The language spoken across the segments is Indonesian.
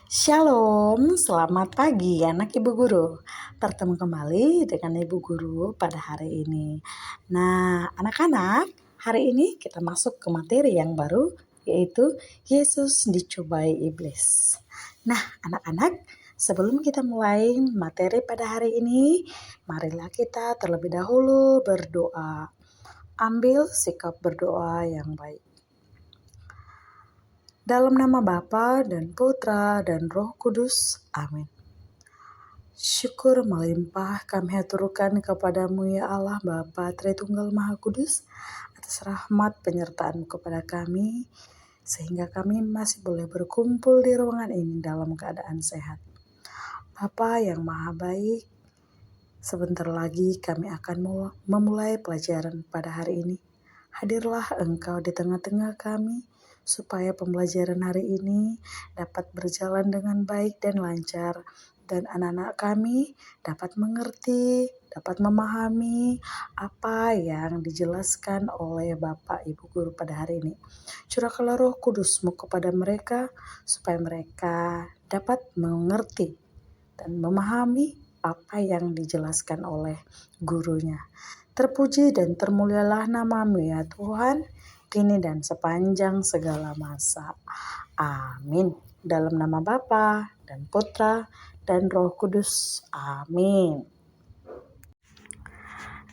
Shalom, selamat pagi anak Ibu Guru. Bertemu kembali dengan Ibu Guru pada hari ini. Nah, anak-anak, hari ini kita masuk ke materi yang baru, yaitu Yesus dicobai iblis. Nah, anak-anak, sebelum kita mulai materi pada hari ini, marilah kita terlebih dahulu berdoa. Ambil sikap berdoa yang baik. Dalam nama Bapa dan Putra dan Roh Kudus. Amin. Syukur melimpah kami haturkan kepadamu ya Allah Bapa Tritunggal Maha Kudus atas rahmat penyertaan kepada kami sehingga kami masih boleh berkumpul di ruangan ini dalam keadaan sehat. Bapa yang Maha Baik, sebentar lagi kami akan memulai pelajaran pada hari ini. Hadirlah Engkau di tengah-tengah kami, supaya pembelajaran hari ini dapat berjalan dengan baik dan lancar, dan anak-anak kami dapat mengerti, dapat memahami apa yang dijelaskan oleh Bapak Ibu Guru pada hari ini. Curahkanlah Roh Kudus-Mu kepada mereka, supaya mereka dapat mengerti dan memahami apa yang dijelaskan oleh gurunya. Terpuji dan termulialah nama-Mu ya Tuhan, kini dan sepanjang segala masa. Amin. Dalam nama Bapa dan Putra dan Roh Kudus. Amin.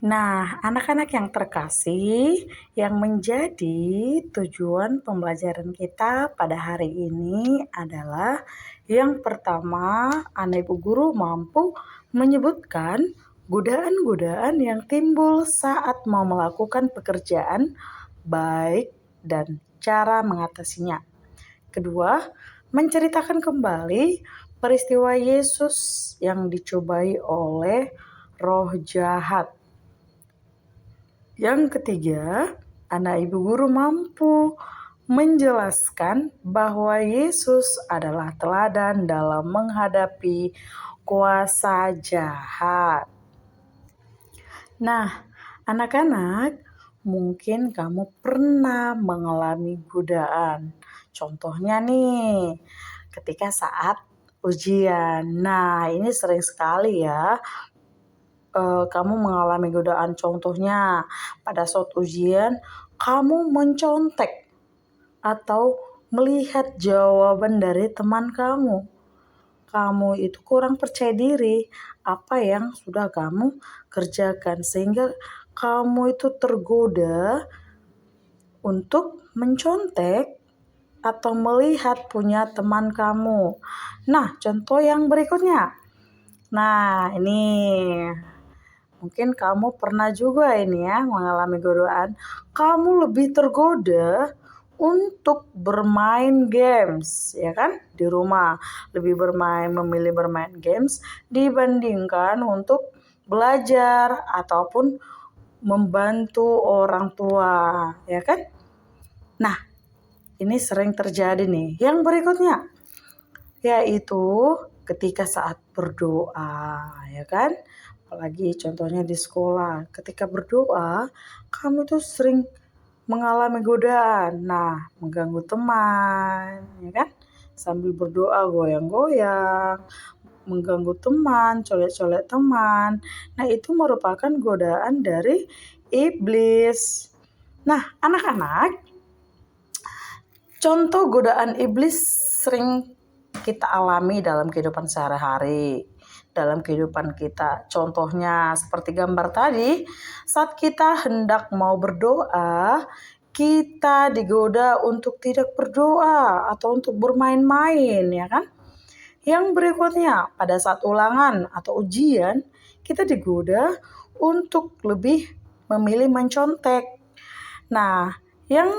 Nah, anak-anak yang terkasih, yang menjadi tujuan pembelajaran kita pada hari ini adalah yang pertama, anak ibu guru mampu menyebutkan godaan-godaan yang timbul saat mau melakukan pekerjaan baik dan cara mengatasinya. Kedua, menceritakan kembali peristiwa Yesus yang dicobai oleh roh jahat. Yang ketiga, anak ibu guru mampu menjelaskan bahwa Yesus adalah teladan dalam menghadapi kuasa jahat. Nah, anak-anak, mungkin kamu pernah mengalami godaan. Contohnya nih, ketika saat ujian. Nah, ini sering sekali ya. Kamu mengalami godaan, contohnya pada saat ujian kamu mencontek atau melihat jawaban dari teman kamu. Kamu itu kurang percaya diri apa yang sudah kamu kerjakan sehingga kamu itu tergoda untuk mencontek atau melihat punya teman kamu. Nah, contoh yang berikutnya. Nah, ini mungkin kamu pernah juga ini ya mengalami godaan. Kamu lebih tergoda untuk bermain games, ya kan? Di rumah lebih memilih bermain games dibandingkan untuk belajar ataupun membantu orang tua, ya kan? Nah, ini sering terjadi nih. Yang berikutnya yaitu ketika saat berdoa, ya kan? Apalagi contohnya di sekolah, ketika berdoa, kamu tuh sering mengalami godaan. Nah, mengganggu teman, ya kan? Sambil berdoa goyang-goyang, mengganggu teman, colek-colek teman. Nah, itu merupakan godaan dari iblis. Nah, anak-anak, contoh godaan iblis sering kita alami dalam kehidupan sehari-hari. Dalam kehidupan kita. Contohnya seperti gambar tadi, saat kita hendak mau berdoa, kita digoda untuk tidak berdoa atau untuk bermain-main, ya kan? Yang berikutnya, pada saat ulangan atau ujian, kita digoda untuk lebih memilih mencontek. Nah, yang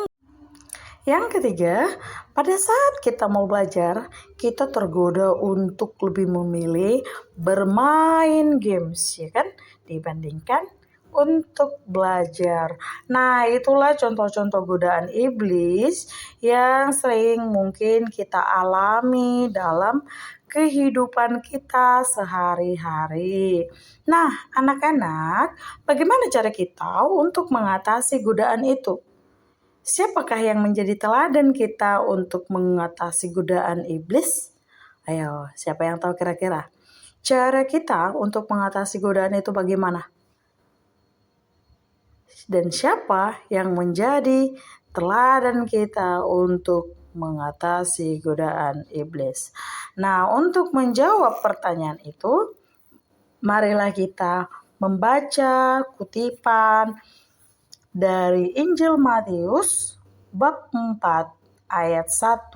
ketiga, pada saat kita mau belajar, kita tergoda untuk lebih memilih bermain games, ya kan? Dibandingkan untuk belajar. Nah, itulah contoh-contoh godaan iblis yang sering mungkin kita alami dalam kehidupan kita sehari-hari. Nah, anak-anak, bagaimana cara kita untuk mengatasi godaan itu? Siapakah yang menjadi teladan kita untuk mengatasi godaan iblis? Ayo, siapa yang tahu kira-kira? Cara kita untuk mengatasi godaan itu bagaimana? Dan siapa yang menjadi teladan kita untuk mengatasi godaan iblis? Nah, untuk menjawab pertanyaan itu, marilah kita membaca kutipan dari Injil Matius bab 4 ayat 1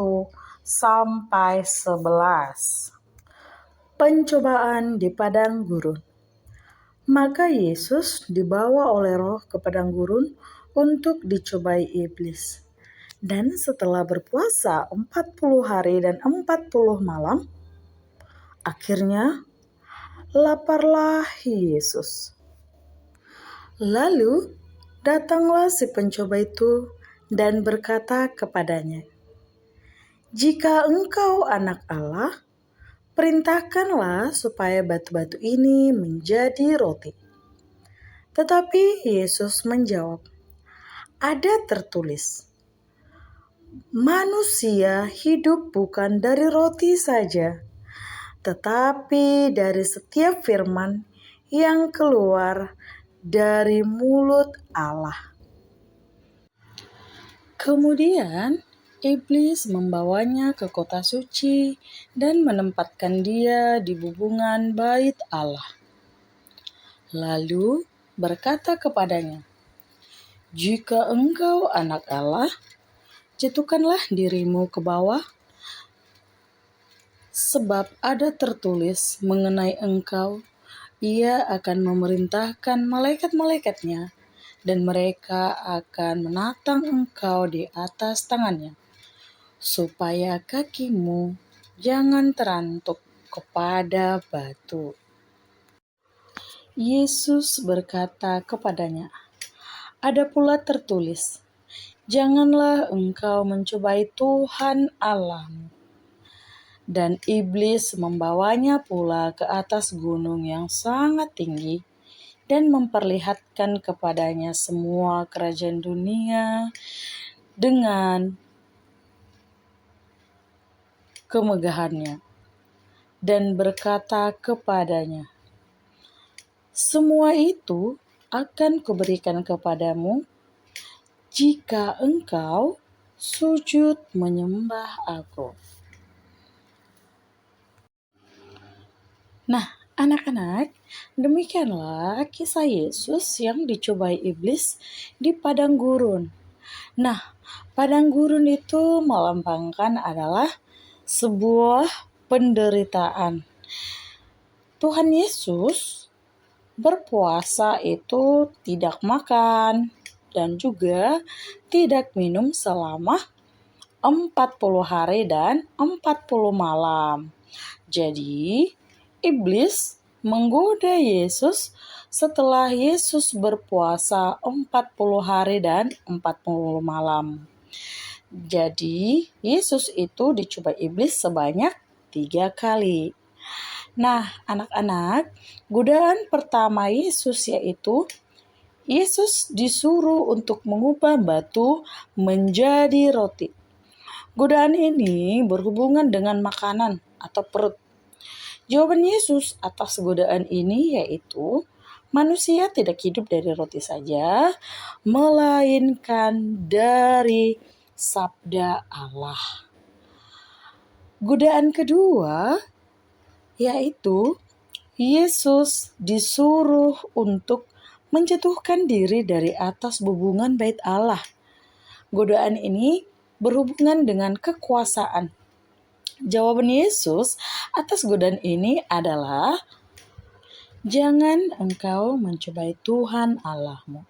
sampai 11. Pencobaan di padang gurun. Maka Yesus dibawa oleh Roh ke padang gurun untuk dicobai iblis. Dan setelah berpuasa 40 hari dan 40 malam, akhirnya laparlah Yesus. Lalu datanglah si pencoba itu dan berkata kepadanya, "Jika engkau anak Allah, perintahkanlah supaya batu-batu ini menjadi roti." Tetapi Yesus menjawab, "Ada tertulis, manusia hidup bukan dari roti saja, tetapi dari setiap firman yang keluar dari mulut Allah." Kemudian iblis membawanya ke kota suci dan menempatkan dia di bubungan bait Allah. Lalu berkata kepadanya, "Jika engkau anak Allah, jatuhkanlah dirimu ke bawah, sebab ada tertulis mengenai engkau, Ia akan memerintahkan malaikat-malaikatnya, dan mereka akan menatang engkau di atas tangannya, supaya kakimu jangan terantuk kepada batu." Yesus berkata kepadanya, "Ada pula tertulis, janganlah engkau mencobai Tuhan Allahmu." Dan iblis membawanya pula ke atas gunung yang sangat tinggi dan memperlihatkan kepadanya semua kerajaan dunia dengan kemegahannya, dan berkata kepadanya, "Semua itu akan kuberikan kepadamu jika engkau sujud menyembah Aku." Nah, anak-anak, demikianlah kisah Yesus yang dicobai iblis di padang gurun. Nah, padang gurun itu melambangkan adalah sebuah penderitaan. Tuhan Yesus berpuasa itu tidak makan dan juga tidak minum selama 40 hari dan 40 malam. Jadi, iblis menggoda Yesus setelah Yesus berpuasa 40 hari dan 40 malam. Jadi, Yesus itu dicoba iblis sebanyak 3 kali. Nah, anak-anak, godaan pertama Yesus yaitu Yesus disuruh untuk mengubah batu menjadi roti. Godaan ini berhubungan dengan makanan atau perut. Jawaban Yesus atas godaan ini yaitu manusia tidak hidup dari roti saja, melainkan dari sabda Allah. Godaan kedua yaitu Yesus disuruh untuk menjatuhkan diri dari atas bubungan bait Allah. Godaan ini berhubungan dengan kekuasaan. Jawaban Yesus atas godaan ini adalah, "Jangan engkau mencobai Tuhan Allahmu."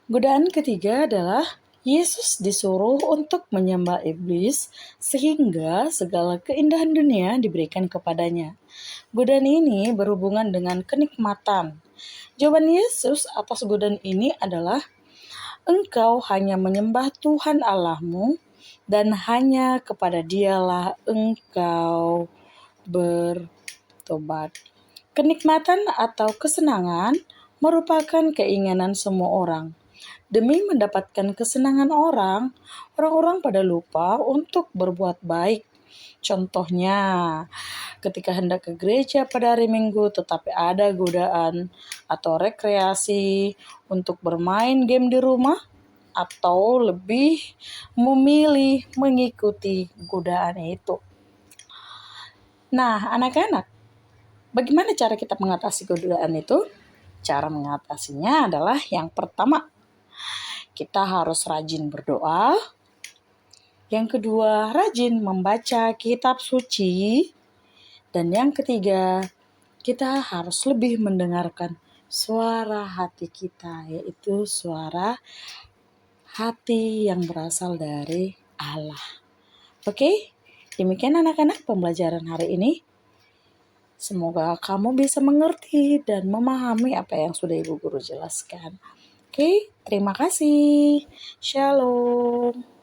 Godaan ketiga adalah Yesus disuruh untuk menyembah iblis sehingga segala keindahan dunia diberikan kepadanya. Godaan ini berhubungan dengan kenikmatan. Jawaban Yesus atas godaan ini adalah, "Engkau hanya menyembah Tuhan Allahmu dan hanya kepada Dialah engkau bertobat." Kenikmatan atau kesenangan merupakan keinginan semua orang. Demi mendapatkan kesenangan orang-orang pada lupa untuk berbuat baik. Contohnya, ketika hendak ke gereja pada hari Minggu tetapi ada godaan atau rekreasi untuk bermain game di rumah, atau lebih memilih mengikuti godaan itu. Nah, anak-anak, bagaimana cara kita mengatasi godaan itu? Cara mengatasinya adalah yang pertama, kita harus rajin berdoa. Yang kedua, rajin membaca kitab suci. Dan yang ketiga, kita harus lebih mendengarkan suara hati kita, yaitu suara hati yang berasal dari Allah. Oke, demikian anak-anak pembelajaran hari ini. Semoga kamu bisa mengerti dan memahami apa yang sudah Ibu Guru jelaskan. Oke, terima kasih. Shalom.